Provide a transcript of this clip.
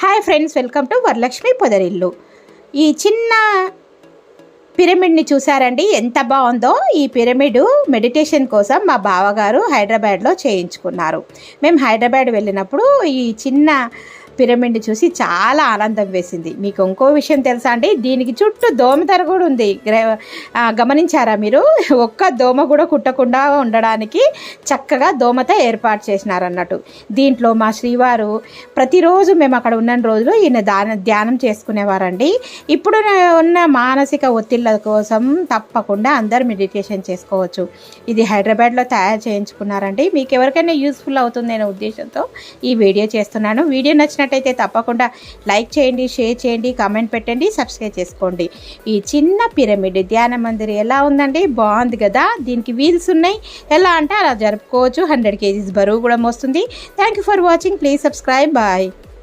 Hi friends, welcome to Varalakshmi Podarillu. ఈ చిన్న పిరమిడ్ని చూసారండి, ఎంత బాగుందో. ఈ పిరమిడ్ మెడిటేషన్ కోసం మా బావగారు హైదరాబాద్లో చేయించుకున్నారు. మేము హైదరాబాద్ వెళ్ళినప్పుడు ఈ చిన్న పిరమిడ్ని చూసి చాలా ఆనందం వేసింది. మీకు ఇంకో విషయం తెలుసా అండి, దీనికి చుట్టూ దోమతెర కూడా ఉంది. గమనించారా మీరు? ఒక్క దోమ కూడా కుట్టకుండా ఉండడానికి చక్కగా దోమత ఏర్పాటు చేసినారన్నట్టు. దీంట్లో మా శ్రీవారు ప్రతిరోజు మేము అక్కడ ఉన్న రోజులు ఈయన ధ్యానం చేసుకునేవారండి. ఇప్పుడు ఉన్న మానసిక ఒత్తిళ్ళ కోసం తప్పకుండా అందరూ మెడిటేషన్ చేసుకోవచ్చు. ఇది హైదరాబాద్లో తయారు చేయించుకున్నారండి. మీకు ఎవరికైనా యూస్ఫుల్ అవుతుందనే ఉద్దేశంతో ఈ వీడియో చేస్తున్నాను. వీడియో నచ్చినట్టయితే తప్పకుండా లైక్ చేయండి, షేర్ చేయండి, కామెంట్ పెట్టండి, సబ్స్క్రైబ్ చేసుకోండి. ఈ చిన్న పిరమిడ్ ధ్యాన మందిర్ ఎలా ఉందండి? బాగుంది కదా. దీనికి వీల్స్ ఉన్నాయి. ఎలా అంటే అలా జరుపుకోవచ్చు. 100 kgs బరువు కూడా మోస్తుంది. Thank you for watching. Please subscribe. Bye.